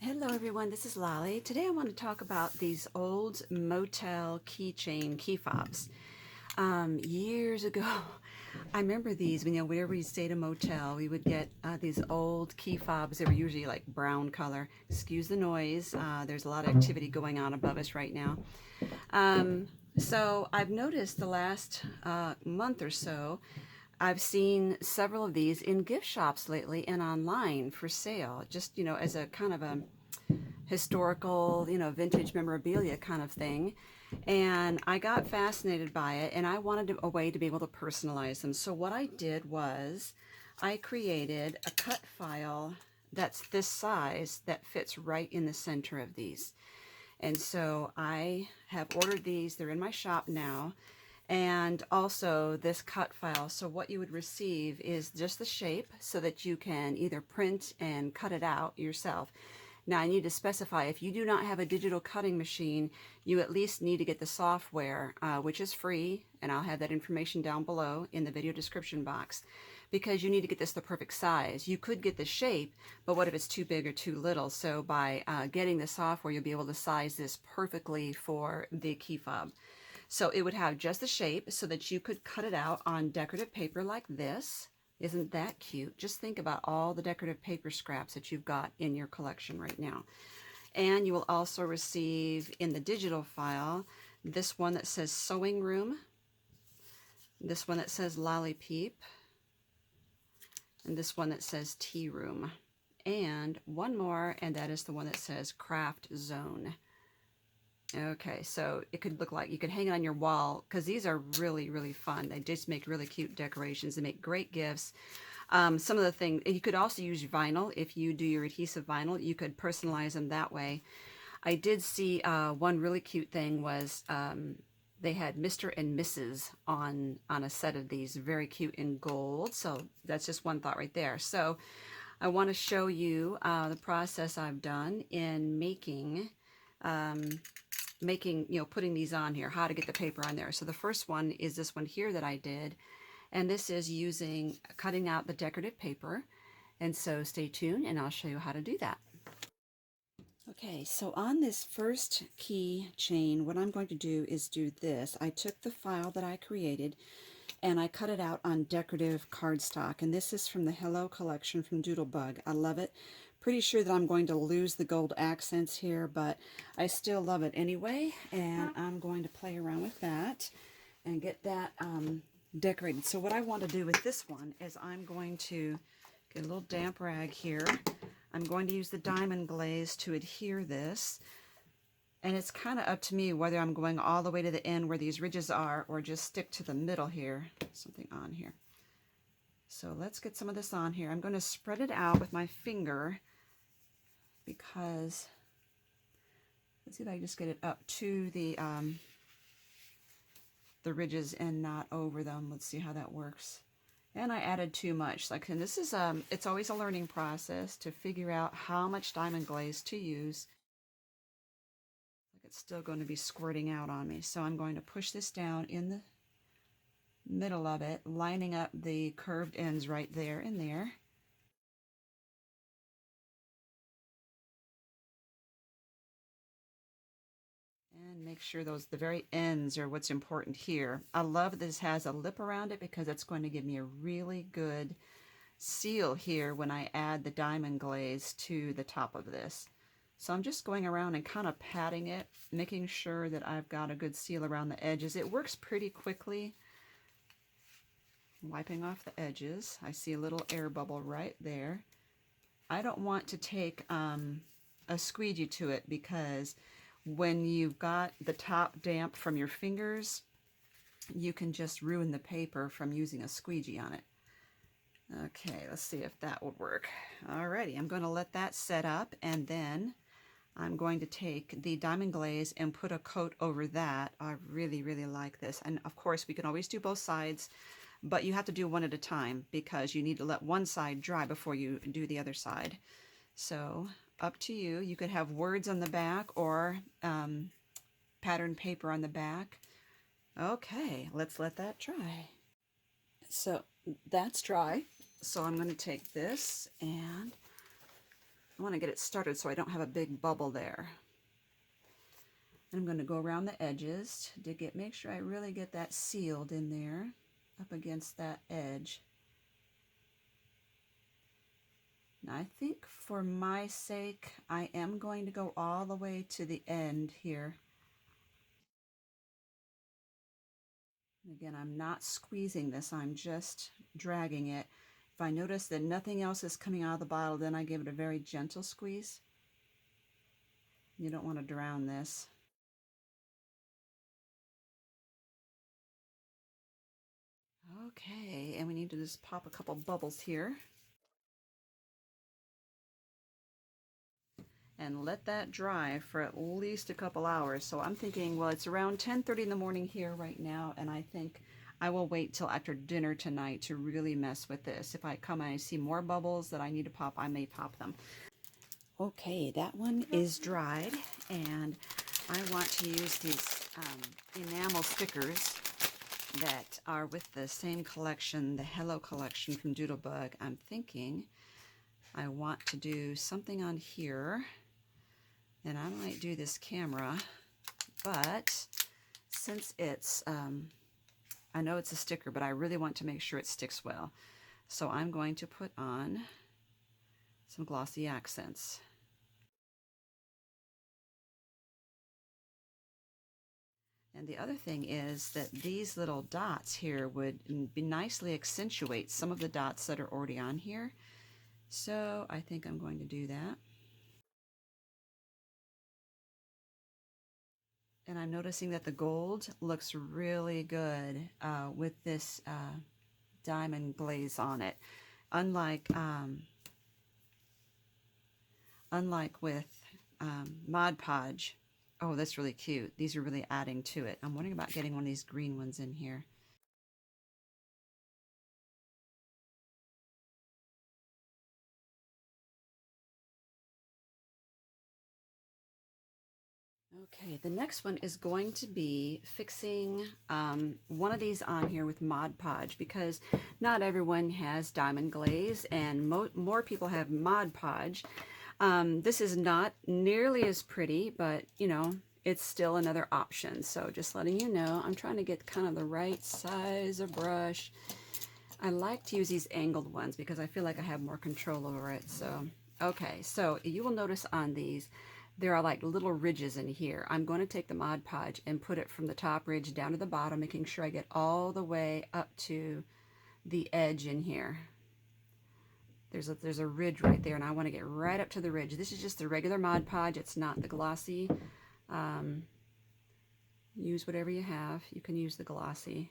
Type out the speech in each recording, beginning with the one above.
Hello everyone, this is Lolly. Today I want to talk about these old motel keychain key fobs. Years ago, I remember these, whenever we stayed in a motel, we would get these old key fobs. They were usually like brown color. Excuse the noise. There's a lot of activity going on above us right now. So I've noticed the last month or so, I've seen several of these in gift shops lately and online for sale, just, as a kind of a historical, vintage memorabilia kind of thing. And I got fascinated by it and I wanted a way to be able to personalize them. So what I did was I created a cut file that's this size that fits right in the center of these. And so I have ordered these. They're in my shop now. And also this cut file. So what you would receive is just the shape so that you can either print and cut it out yourself. Now I need to specify, if you do not have a digital cutting machine, you at least need to get the software, which is free, and I'll have that information down below in the video description box, because you need to get this the perfect size. You could get the shape, but what if it's too big or too little? So by getting the software, you'll be able to size this perfectly for the key fob. So it would have just the shape so that you could cut it out on decorative paper like this. Isn't that cute? Just think about all the decorative paper scraps that you've got in your collection right now. And you will also receive in the digital file this one that says sewing room, this one that says lolly peep, and this one that says tea room, and one more, and that is the one that says craft zone. Okay, so it could look like you could hang it on your wall, because these are really, really fun. They just make really cute decorations. They make great gifts. Some of the things, you could also use vinyl. If you do your adhesive vinyl, you could personalize them that way. I did see one really cute thing was they had Mr. and Mrs. on a set of these, very cute in gold. So that's just one thought right there. So I want to show you the process I've done in making, putting these on here, how to get the paper on there. So the first one is this one here that I did, and this is cutting out the decorative paper. And so stay tuned and I'll show you how to do that. Okay, so on this first key chain, what I'm going to do is do this. I took the file that I created and I cut it out on decorative cardstock, and this is from the Hello collection from Doodlebug. I love it. Pretty sure that I'm going to lose the gold accents here, but I still love it anyway, and I'm going to play around with that and get that decorated. So what I want to do with this one is I'm going to get a little damp rag here. I'm going to use the diamond glaze to adhere this. And it's kind of up to me whether I'm going all the way to the end where these ridges are or just stick to the middle here. Something on here. So let's get some of this on here. I'm going to spread it out with my finger because, let's see if I can just get it up to the ridges and not over them. Let's see how that works. And I added too much. And this is, it's always a learning process to figure out how much diamond glaze to use. It's still going to be squirting out on me. So I'm going to push this down in the middle of it, lining up the curved ends right there and there. And make sure the very ends are what's important here. I love this has a lip around it because it's going to give me a really good seal here when I add the diamond glaze to the top of this. So I'm just going around and kind of patting it, making sure that I've got a good seal around the edges. It works pretty quickly. Wiping off the edges. I see a little air bubble right there. I don't want to take a squeegee to it because when you've got the top damp from your fingers, you can just ruin the paper from using a squeegee on it. Okay, let's see if that would work. Alrighty, I'm going to let that set up, and then I'm going to take the diamond glaze and put a coat over that. I really, really like this. And of course, we can always do both sides, but you have to do one at a time because you need to let one side dry before you do the other side. So up to you. You could have words on the back or patterned paper on the back. Okay, let's let that dry. So that's dry. So I'm going to take this and I want to get it started so I don't have a big bubble there. And I'm going to go around the edges to make sure I really get that sealed in there up against that edge. Now I think for my sake, I am going to go all the way to the end here. Again, I'm not squeezing this, I'm just dragging it. If I notice that nothing else is coming out of the bottle, then I give it a very gentle squeeze. You don't want to drown this. Okay, and we need to just pop a couple bubbles here. And let that dry for at least a couple hours. So I'm thinking, well, it's around 10:30 in the morning here right now, and I think I will wait till after dinner tonight to really mess with this. If I come and I see more bubbles that I need to pop, I may pop them. Okay, that one is dried, and I want to use these enamel stickers that are with the same collection, the Hello collection from Doodlebug. I'm thinking I want to do something on here, and I might do this camera, but since it's, I know it's a sticker, but I really want to make sure it sticks well. So I'm going to put on some glossy accents. And the other thing is that these little dots here would be nicely accentuate some of the dots that are already on here. So I think I'm going to do that. And I'm noticing that the gold looks really good with this diamond glaze on it. Unlike with Mod Podge. Oh, that's really cute. These are really adding to it. I'm wondering about getting one of these green ones in here. Okay, the next one is going to be fixing one of these on here with Mod Podge, because not everyone has diamond glaze and more people have Mod Podge. This is not nearly as pretty, but you know, it's still another option. So just letting you know, I'm trying to get kind of the right size of brush. I like to use these angled ones because I feel like I have more control over it. So, okay, so you will notice on these, there are like little ridges in here. I'm going to take the Mod Podge and put it from the top ridge down to the bottom, making sure I get all the way up to the edge in here. There's a ridge right there, and I want to get right up to the ridge. This is just the regular Mod Podge. It's not the glossy. Use whatever you have. You can use the glossy.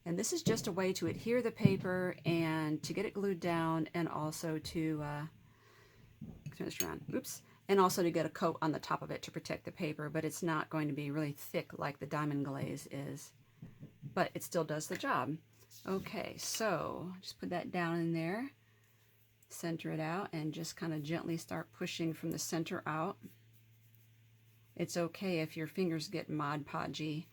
And this is just a way to adhere the paper and to get it glued down, and also to turn this around. Oops. And also to get a coat on the top of it to protect the paper, but it's not going to be really thick like the diamond glaze is. But it still does the job. Okay, so just put that down in there. Center it out and just kind of gently start pushing from the center out. It's okay if your fingers get Mod Podgy.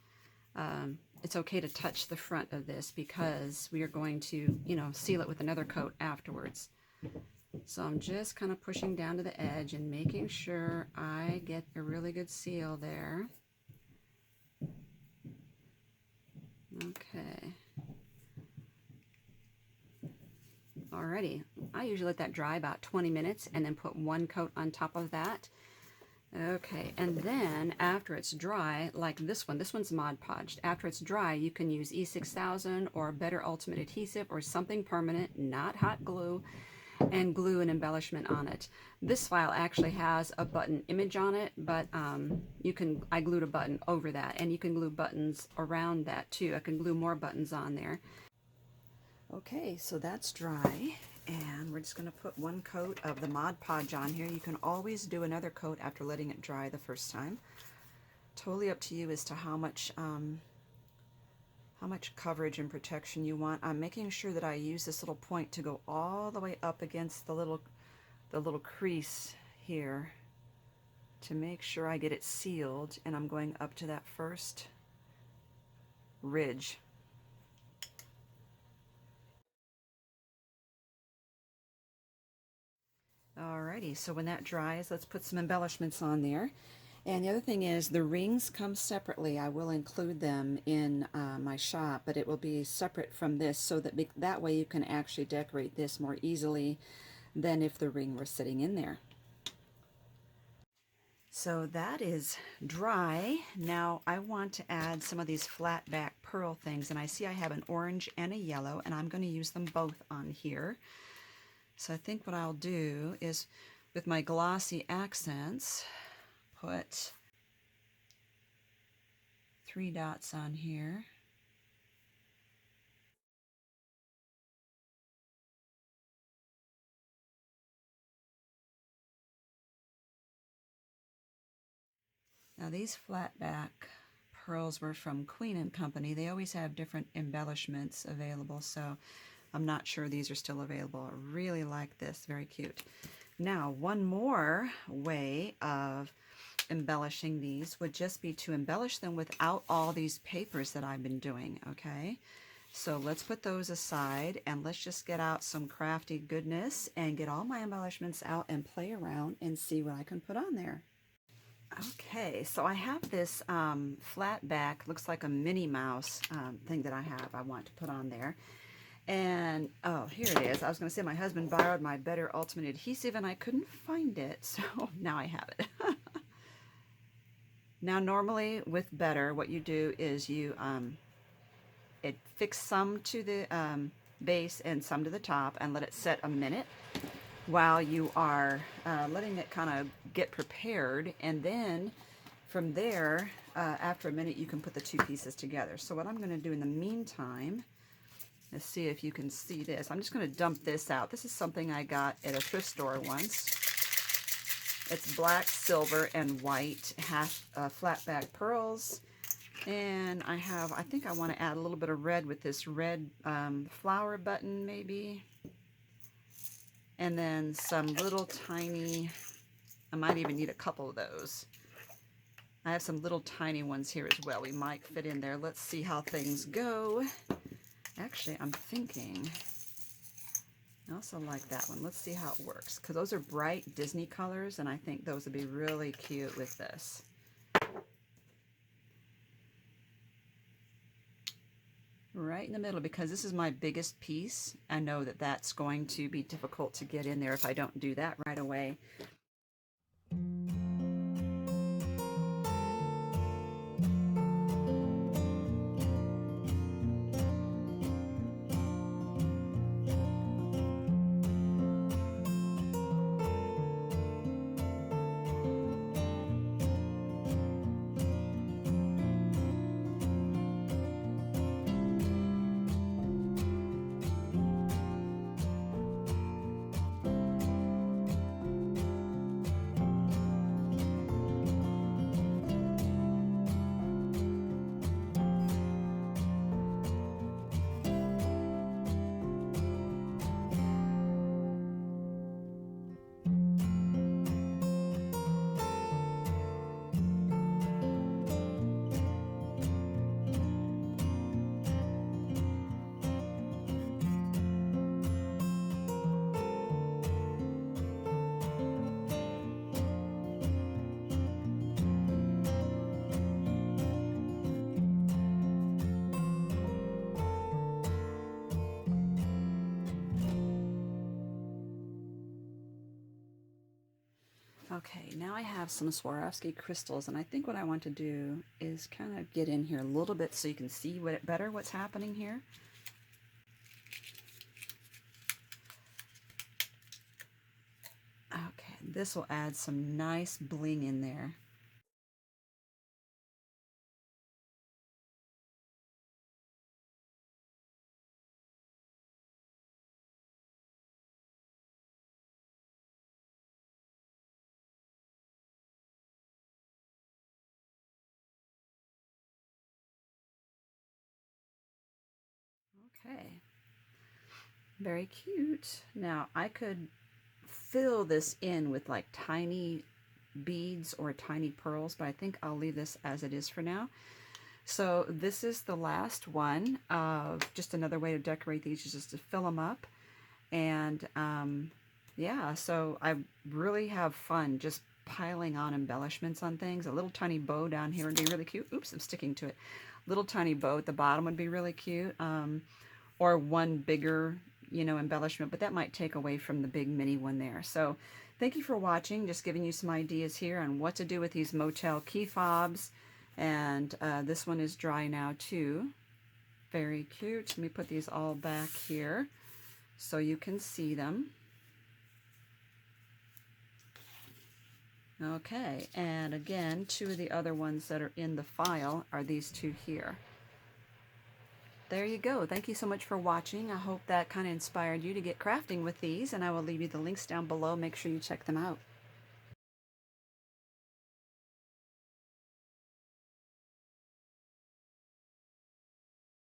It's okay to touch the front of this because we are going to, you know, seal it with another coat afterwards. So I'm just kind of pushing down to the edge and making sure I get a really good seal there. Okay. Alrighty. I usually let that dry about 20 minutes and then put one coat on top of that. Okay, and then after it's dry, like this one's Mod Podged. After it's dry, you can use E6000 or Better Ultimate Adhesive or something permanent, not hot glue, and glue an embellishment on it. This file actually has a button image on it, but I glued a button over that, and you can glue buttons around that too. I can glue more buttons on there. Okay, so that's dry. And we're just going to put one coat of the Mod Podge on here. You can always do another coat after letting it dry the first time. Totally up to you as to how much coverage and protection you want. I'm making sure that I use this little point to go all the way up against the little crease here to make sure I get it sealed, and I'm going up to that first ridge. Alrighty, so when that dries, let's put some embellishments on there. And the other thing is the rings come separately. I will include them in my shop, but it will be separate from this so that that way you can actually decorate this more easily than if the ring were sitting in there. So that is dry. Now I want to add some of these flat back pearl things, and I see I have an orange and a yellow, and I'm going to use them both on here. So I think what I'll do is, with my glossy accents, put 3 dots on here. Now these flat back pearls were from Queen & Company. They always have different embellishments available, so I'm not sure these are still available. I really like this, very cute. Now one more way of embellishing these would just be to embellish them without all these papers that I've been doing, okay? So let's put those aside and let's just get out some crafty goodness and get all my embellishments out and play around and see what I can put on there. Okay, so I have this flat back, looks like a Minnie Mouse thing that I want to put on there. And, oh, here it is. I was going to say my husband borrowed my Better Ultimate Adhesive and I couldn't find it, so now I have it. Now, normally with Better, what you do is you fix some to the base and some to the top and let it set a minute while you are letting it kind of get prepared, and then from there, after a minute, you can put the two pieces together. So what I'm going to do in the meantime, let's see if you can see this. I'm just going to dump this out. This is something I got at a thrift store once. It's black, silver, and white flat back pearls. And I think I want to add a little bit of red with this red flower button maybe. And then some little tiny, I might even need a couple of those. I have some little tiny ones here as well. We might fit in there. Let's see how things go. Actually, I'm thinking, I also like that one. Let's see how it works, because those are bright Disney colors, and I think those would be really cute with this. Right in the middle, because this is my biggest piece. I know that that's going to be difficult to get in there if I don't do that right away. Okay, now I have some Swarovski crystals, and I think what I want to do is kind of get in here a little bit so you can see better what's happening here. Okay, this will add some nice bling in there. Okay, very cute. Now I could fill this in with like tiny beads or tiny pearls, but I think I'll leave this as it is for now. So this is the last one of just another way to decorate these, is just to fill them up. And Yeah, so I really have fun just piling on embellishments on things. A little tiny bow down here would be really cute. Oops, I'm sticking to it. Little tiny bow at the bottom would be really cute. Or one bigger, embellishment, but that might take away from the big mini one there. So thank you for watching. Just giving you some ideas here on what to do with these Motel Key Fobs. And this one is dry now too. Very cute. Let me put these all back here so you can see them. Okay, and again, two of the other ones that are in the file are these two here. There you go. Thank you so much for watching. I hope that kind of inspired you to get crafting with these, and I will leave you the links down below. Make sure you check them out.